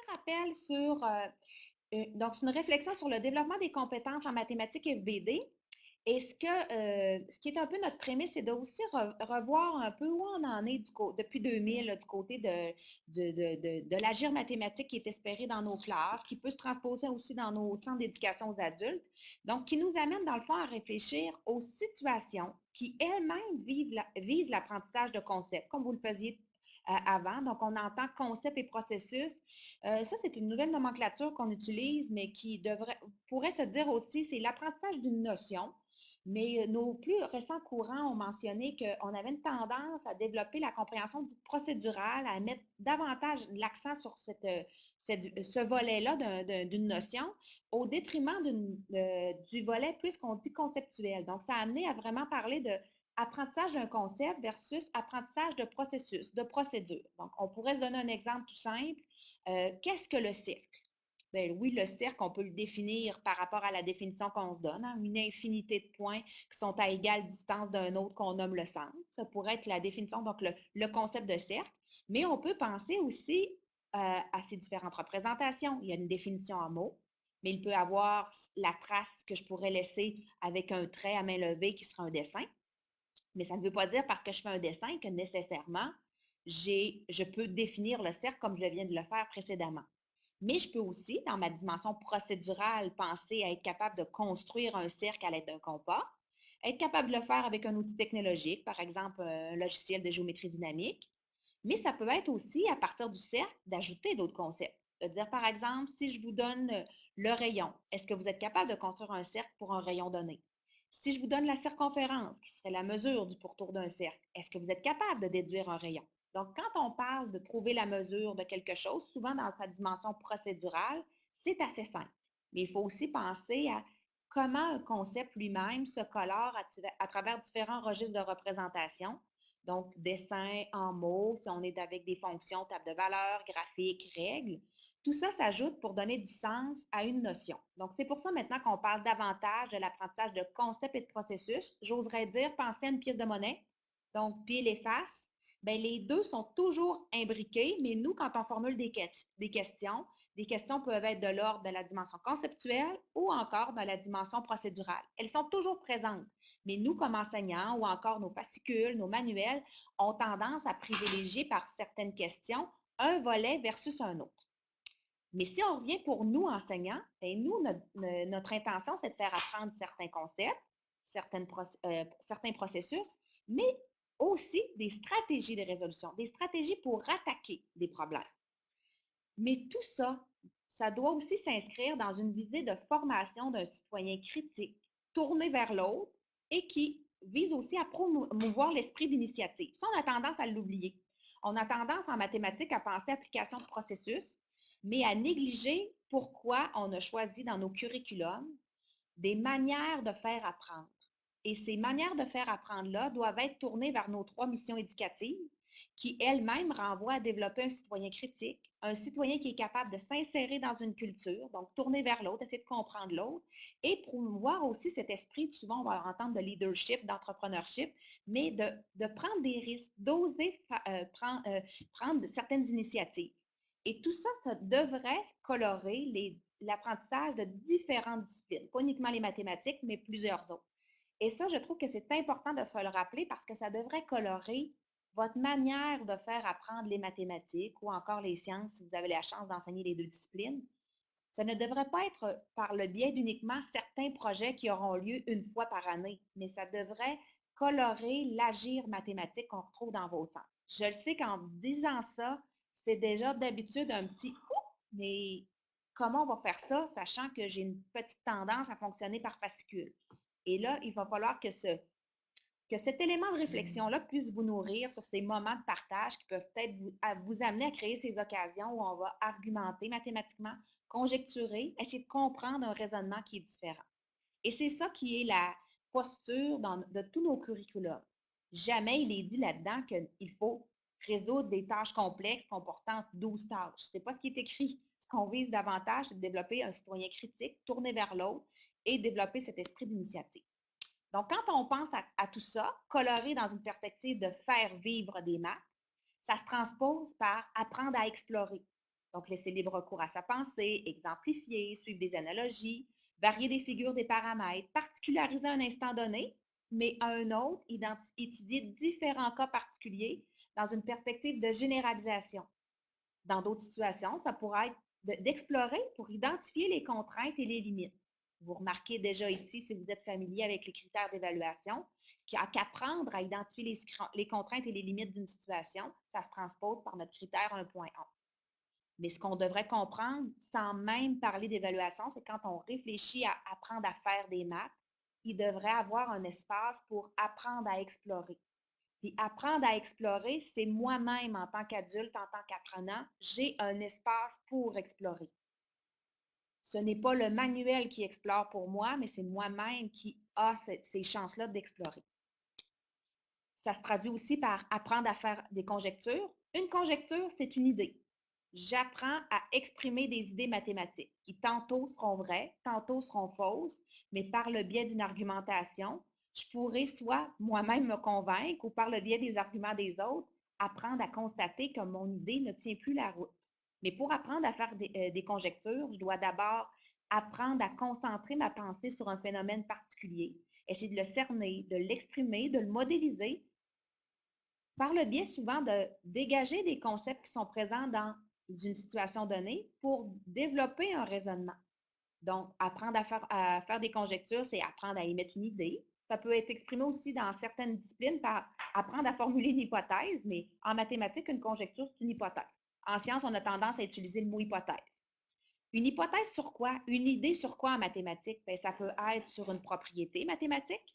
rappel sur, donc c'est une réflexion sur le développement des compétences en mathématiques FBD. Et ce qui est un peu notre prémisse, c'est de aussi revoir un peu où on en est depuis 2000, là, du côté de l'agir mathématique qui est espéré dans nos classes, qui peut se transposer aussi dans nos centres d'éducation aux adultes. Donc, qui nous amène dans le fond à réfléchir aux situations qui elles-mêmes visent l'apprentissage de concepts, comme vous le faisiez avant. Donc, on entend concept et processus. Ça, c'est une nouvelle nomenclature qu'on utilise, mais qui pourrait se dire aussi, c'est l'apprentissage d'une notion. Mais nos plus récents courants ont mentionné qu'on avait une tendance à développer la compréhension dite procédurale, à mettre davantage l'accent sur ce volet-là d'une notion, au détriment du volet plus qu'on dit conceptuel. Donc, ça a amené à vraiment parler de apprentissage d'un concept versus apprentissage de processus, de procédure. Donc, on pourrait se donner un exemple tout simple. Qu'est-ce que le cercle? Bien oui, le cercle, on peut le définir par rapport à la définition qu'on se donne, hein, une infinité de points qui sont à égale distance d'un autre qu'on nomme le centre. Ça pourrait être la définition, donc le concept de cercle. Mais on peut penser aussi à ces différentes représentations. Il y a une définition en mots, mais il peut y avoir la trace que je pourrais laisser avec un trait à main levée qui sera un dessin. Mais ça ne veut pas dire parce que je fais un dessin que nécessairement, je peux définir le cercle comme je viens de le faire précédemment. Mais je peux aussi, dans ma dimension procédurale, penser à être capable de construire un cercle à l'aide d'un compas, être capable de le faire avec un outil technologique, par exemple un logiciel de géométrie dynamique. Mais ça peut être aussi, à partir du cercle, d'ajouter d'autres concepts. De dire, par exemple, si je vous donne le rayon, est-ce que vous êtes capable de construire un cercle pour un rayon donné? Si je vous donne la circonférence, qui serait la mesure du pourtour d'un cercle, est-ce que vous êtes capable de déduire un rayon? Donc, quand on parle de trouver la mesure de quelque chose, souvent dans sa dimension procédurale, c'est assez simple. Mais il faut aussi penser à comment un concept lui-même se colore à travers différents registres de représentation. Donc, dessin en mots, si on est avec des fonctions, table de valeurs, graphiques, règles. Tout ça s'ajoute pour donner du sens à une notion. Donc, c'est pour ça maintenant qu'on parle davantage de l'apprentissage de concepts et de processus. J'oserais dire, penser à une pièce de monnaie, donc pile et face. Bien, les deux sont toujours imbriqués, mais nous, quand on formule des questions peuvent être de l'ordre de la dimension conceptuelle ou encore dans la dimension procédurale. Elles sont toujours présentes, mais nous, comme enseignants ou encore nos fascicules, nos manuels, ont tendance à privilégier par certaines questions un volet versus un autre. Mais si on revient pour nous, enseignants, bien, nous, notre intention, c'est de faire apprendre certains concepts, certains processus, mais aussi des stratégies de résolution, des stratégies pour attaquer des problèmes. Mais tout ça, ça doit aussi s'inscrire dans une visée de formation d'un citoyen critique, tourné vers l'autre et qui vise aussi à promouvoir l'esprit d'initiative. Ça, on a tendance à l'oublier. On a tendance en mathématiques à penser application de processus, mais à négliger pourquoi on a choisi dans nos curriculums des manières de faire apprendre. Et ces manières de faire apprendre-là doivent être tournées vers nos trois missions éducatives qui elles-mêmes renvoient à développer un citoyen critique, un citoyen qui est capable de s'insérer dans une culture, donc tourner vers l'autre, essayer de comprendre l'autre, et promouvoir aussi cet esprit, souvent on va entendre de leadership, d'entrepreneurship, mais de prendre des risques, d'oser prendre certaines initiatives. Et tout ça, ça devrait colorer l'apprentissage de différentes disciplines, pas uniquement les mathématiques, mais plusieurs autres. Et ça, je trouve que c'est important de se le rappeler parce que ça devrait colorer votre manière de faire apprendre les mathématiques ou encore les sciences si vous avez la chance d'enseigner les deux disciplines. Ça ne devrait pas être par le biais d'uniquement certains projets qui auront lieu une fois par année, mais ça devrait colorer l'agir mathématique qu'on retrouve dans vos centres. Je le sais qu'en disant ça, c'est déjà d'habitude un petit ouh, mais comment on va faire ça, sachant que j'ai une petite tendance à fonctionner par fascicule. Et là, il va falloir que cet élément de réflexion-là puisse vous nourrir sur ces moments de partage qui peuvent peut-être vous amener à créer ces occasions où on va argumenter mathématiquement, conjecturer, essayer de comprendre un raisonnement qui est différent. Et c'est ça qui est la posture de tous nos curriculums. Jamais il est dit là-dedans qu'il faut résoudre des tâches complexes comportant 12 tâches. Ce n'est pas ce qui est écrit. Ce qu'on vise davantage, c'est de développer un citoyen critique, tourné vers l'autre et développer cet esprit d'initiative. Donc, quand on pense à tout ça, coloré dans une perspective de faire vivre des maths, ça se transpose par apprendre à explorer. Donc, laisser libre recours à sa pensée, exemplifier, suivre des analogies, varier des figures des paramètres, particulariser un instant donné, mais à un autre, étudier différents cas particuliers dans une perspective de généralisation. Dans d'autres situations, ça pourrait être d'explorer pour identifier les contraintes et les limites. Vous remarquez déjà ici, si vous êtes familier avec les critères d'évaluation, qu'apprendre à identifier les contraintes et les limites d'une situation, ça se transpose par notre critère 1.1. Mais ce qu'on devrait comprendre, sans même parler d'évaluation, c'est quand on réfléchit à apprendre à faire des maths, il devrait avoir un espace pour apprendre à explorer. Puis apprendre à explorer, c'est moi-même en tant qu'adulte, en tant qu'apprenant, j'ai un espace pour explorer. Ce n'est pas le manuel qui explore pour moi, mais c'est moi-même qui a ces chances-là d'explorer. Ça se traduit aussi par apprendre à faire des conjectures. Une conjecture, c'est une idée. J'apprends à exprimer des idées mathématiques qui tantôt seront vraies, tantôt seront fausses, mais par le biais d'une argumentation, je pourrais soit moi-même me convaincre ou par le biais des arguments des autres, apprendre à constater que mon idée ne tient plus la route. Mais pour apprendre à faire des conjectures, je dois d'abord apprendre à concentrer ma pensée sur un phénomène particulier, essayer de le cerner, de l'exprimer, de le modéliser par le biais souvent de dégager des concepts qui sont présents dans une situation donnée pour développer un raisonnement. Donc, apprendre à faire des conjectures, c'est apprendre à émettre une idée. Ça peut être exprimé aussi dans certaines disciplines par apprendre à formuler une hypothèse, mais en mathématiques, une conjecture, c'est une hypothèse. En sciences, on a tendance à utiliser le mot hypothèse. Une hypothèse sur quoi? Une idée sur quoi en mathématiques? Bien, ça peut être sur une propriété mathématique,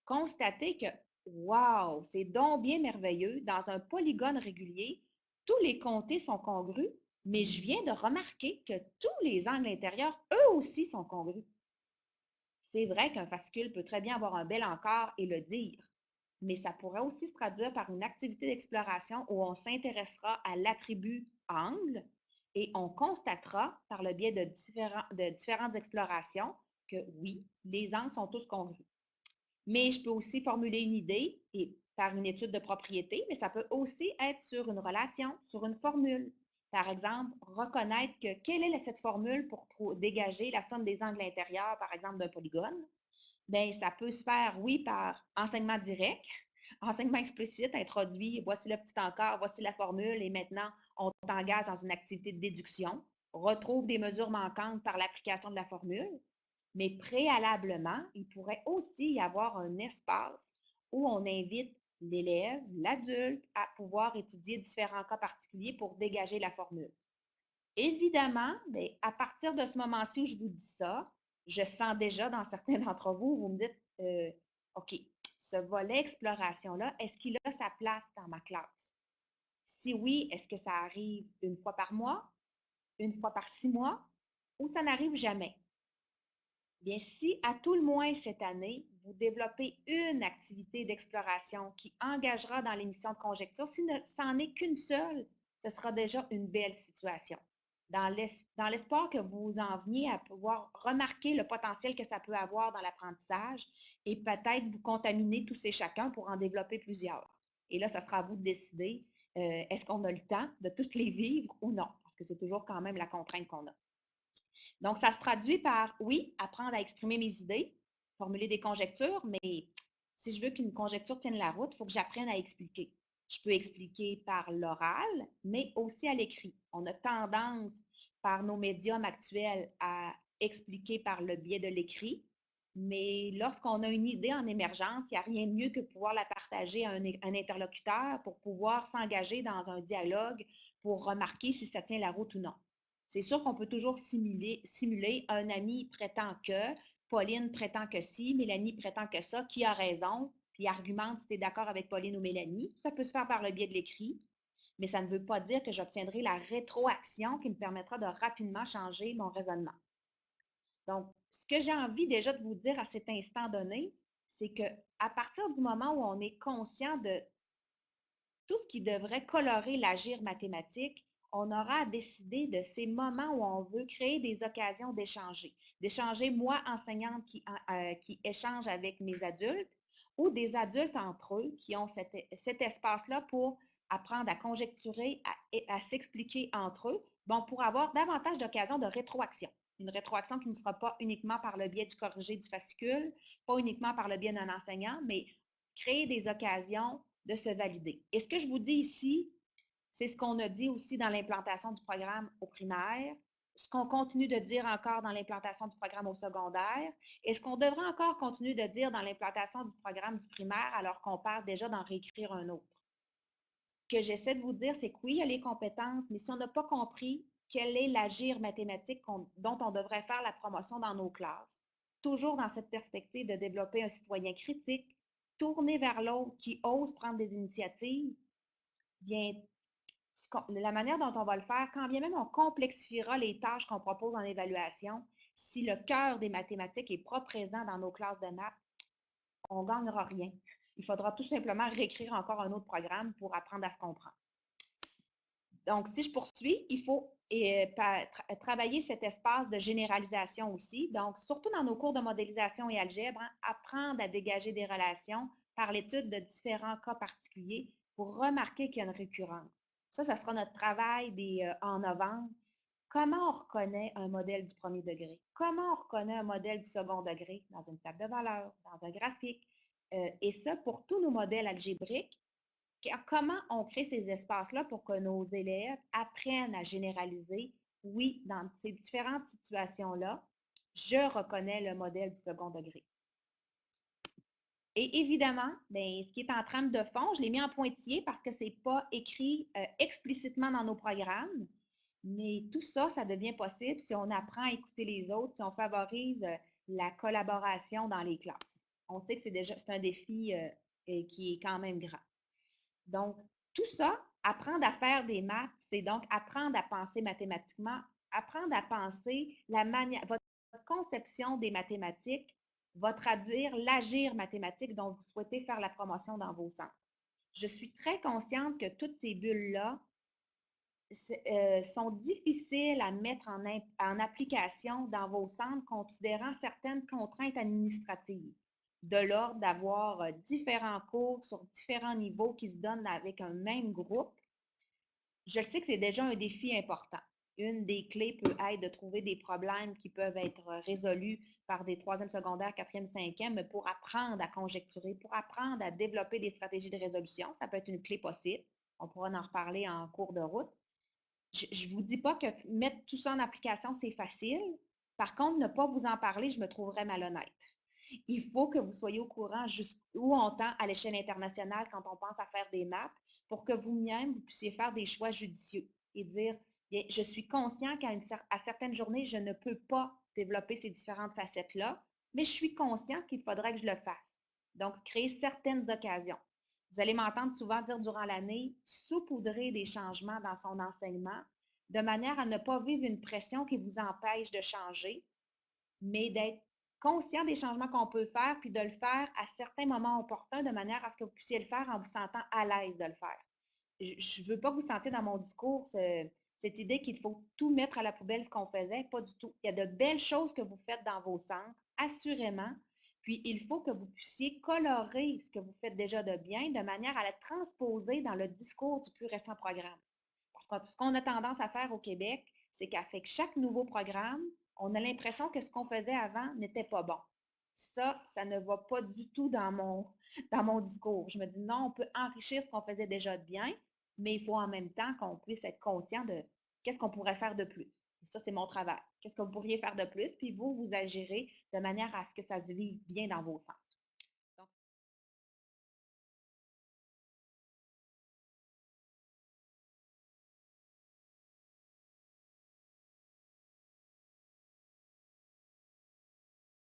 constater que, wow, c'est donc bien merveilleux, dans un polygone régulier, tous les côtés sont congrus, mais je viens de remarquer que tous les angles intérieurs, eux aussi, sont congrus. C'est vrai qu'un fascicule peut très bien avoir un bel encart et le dire, mais ça pourrait aussi se traduire par une activité d'exploration où on s'intéressera à l'attribut angle et on constatera par le biais de différentes explorations que oui, les angles sont tous congrus. Mais je peux aussi formuler une idée et faire une étude de propriété, mais ça peut aussi être sur une relation, sur une formule. Par exemple, reconnaître que quelle est cette formule pour dégager la somme des angles intérieurs, par exemple, d'un polygone. Bien, ça peut se faire, oui, par enseignement direct, enseignement explicite, introduit, voici le petit encart, voici la formule, et maintenant, on t'engage dans une activité de déduction, retrouve des mesures manquantes par l'application de la formule. Mais préalablement, il pourrait aussi y avoir un espace où on invite l'élève, l'adulte, à pouvoir étudier différents cas particuliers pour dégager la formule. Évidemment, bien, à partir de ce moment-ci où je vous dis ça, je sens déjà dans certains d'entre vous, vous me dites, OK, ce volet exploration-là, est-ce qu'il a sa place dans ma classe? Si oui, est-ce que ça arrive une fois par mois, une fois par 6 mois, ou ça n'arrive jamais? Bien, si à tout le moins cette année, vous développez une activité d'exploration qui engagera dans l'émission de conjecture, si ça n'en est qu'une seule, ce sera déjà une belle situation. Dans l'espoir que vous en veniez à pouvoir remarquer le potentiel que ça peut avoir dans l'apprentissage et peut-être vous contaminer tous et chacun pour en développer plusieurs. Et là, ça sera à vous de décider, est-ce qu'on a le temps de toutes les vivre ou non, parce que c'est toujours quand même la contrainte qu'on a. Donc, ça se traduit par, oui, apprendre à exprimer mes idées, formuler des conjectures, mais si je veux qu'une conjecture tienne la route, il faut que j'apprenne à expliquer. Je peux expliquer par l'oral, mais aussi à l'écrit. On a tendance, par nos médiums actuels, à expliquer par le biais de l'écrit, mais lorsqu'on a une idée en émergence, il n'y a rien de mieux que pouvoir la partager à un interlocuteur pour pouvoir s'engager dans un dialogue pour remarquer si ça tient la route ou non. C'est sûr qu'on peut toujours simuler un ami prétend que, Pauline prétend que si, Mélanie prétend que ça, qui a raison, puis argumente si tu es d'accord avec Pauline ou Mélanie. Ça peut se faire par le biais de l'écrit, mais ça ne veut pas dire que j'obtiendrai la rétroaction qui me permettra de rapidement changer mon raisonnement. Donc, ce que j'ai envie déjà de vous dire à cet instant donné, c'est que à partir du moment où on est conscient de tout ce qui devrait colorer l'agir mathématique, on aura à décider de ces moments où on veut créer des occasions d'échanger. D'échanger, moi, enseignante qui échange avec mes adultes, ou des adultes entre eux qui ont cet espace-là pour apprendre à conjecturer, à s'expliquer entre eux, bon, pour avoir davantage d'occasions de rétroaction. Une rétroaction qui ne sera pas uniquement par le biais du corrigé du fascicule, pas uniquement par le biais d'un enseignant, mais créer des occasions de se valider. Et ce que je vous dis ici, c'est ce qu'on a dit aussi dans l'implantation du programme au primaire, ce qu'on continue de dire encore dans l'implantation du programme au secondaire, et ce qu'on devrait encore continuer de dire dans l'implantation du programme du primaire alors qu'on parle déjà d'en réécrire un autre. Ce que j'essaie de vous dire, c'est que oui, il y a les compétences, mais si on n'a pas compris quel est l'agir mathématique dont on devrait faire la promotion dans nos classes, toujours dans cette perspective de développer un citoyen critique, tourné vers l'autre, qui ose prendre des initiatives, bien, la manière dont on va le faire, quand bien même on complexifiera les tâches qu'on propose en évaluation, si le cœur des mathématiques n'est pas présent dans nos classes de maths, on ne gagnera rien. Il faudra tout simplement réécrire encore un autre programme pour apprendre à se comprendre. Donc, si je poursuis, il faut travailler cet espace de généralisation aussi. Donc, surtout dans nos cours de modélisation et algèbre, apprendre à dégager des relations par l'étude de différents cas particuliers pour remarquer qu'il y a une récurrence. Ça sera notre travail en novembre. Comment on reconnaît un modèle du premier degré? Comment on reconnaît un modèle du second degré dans une table de valeurs, dans un graphique? Et ça, pour tous nos modèles algébriques, comment on crée ces espaces-là pour que nos élèves apprennent à généraliser? Oui, dans ces différentes situations-là, je reconnais le modèle du second degré. Et évidemment, bien, ce qui est en trame de fond, je l'ai mis en pointillé parce que ce n'est pas écrit explicitement dans nos programmes, mais tout ça, ça devient possible si on apprend à écouter les autres, si on favorise la collaboration dans les classes. On sait que c'est un défi qui est quand même grand. Donc, tout ça, apprendre à faire des maths, c'est donc apprendre à penser mathématiquement, apprendre à penser votre conception des mathématiques va traduire l'agir mathématique dont vous souhaitez faire la promotion dans vos centres. Je suis très consciente que toutes ces bulles-là sont difficiles à mettre en application dans vos centres, considérant certaines contraintes administratives, de l'ordre d'avoir différents cours sur différents niveaux qui se donnent avec un même groupe. Je sais que c'est déjà un défi important. Une des clés peut être de trouver des problèmes qui peuvent être résolus par des troisième secondaires, quatrième, cinquième, pour apprendre à conjecturer, pour apprendre à développer des stratégies de résolution. Ça peut être une clé possible. On pourra en reparler en cours de route. Je ne vous dis pas que mettre tout ça en application, c'est facile. Par contre, ne pas vous en parler, je me trouverais malhonnête. Il faut que vous soyez au courant jusqu'où on tend à l'échelle internationale quand on pense à faire des maths pour que vous-même, vous puissiez faire des choix judicieux et dire, bien, je suis conscient qu'à certaines journées, je ne peux pas développer ces différentes facettes-là, mais je suis conscient qu'il faudrait que je le fasse. Donc, créer certaines occasions. Vous allez m'entendre souvent dire durant l'année, saupoudrer des changements dans son enseignement de manière à ne pas vivre une pression qui vous empêche de changer, mais d'être conscient des changements qu'on peut faire, puis de le faire à certains moments opportuns, de manière à ce que vous puissiez le faire en vous sentant à l'aise de le faire. Je ne veux pas que vous sentiez dans mon discours cette idée qu'il faut tout mettre à la poubelle ce qu'on faisait, pas du tout. Il y a de belles choses que vous faites dans vos centres, assurément, puis il faut que vous puissiez colorer ce que vous faites déjà de bien de manière à le transposer dans le discours du plus récent programme. Parce que ce qu'on a tendance à faire au Québec, c'est qu'avec chaque nouveau programme, on a l'impression que ce qu'on faisait avant n'était pas bon. Ça ne va pas du tout dans mon discours. Je me dis non, on peut enrichir ce qu'on faisait déjà de bien, mais il faut en même temps qu'on puisse être conscient de qu'est-ce qu'on pourrait faire de plus. Et ça, c'est mon travail. Qu'est-ce que vous pourriez faire de plus? Puis vous agirez de manière à ce que ça se vive bien dans vos centres.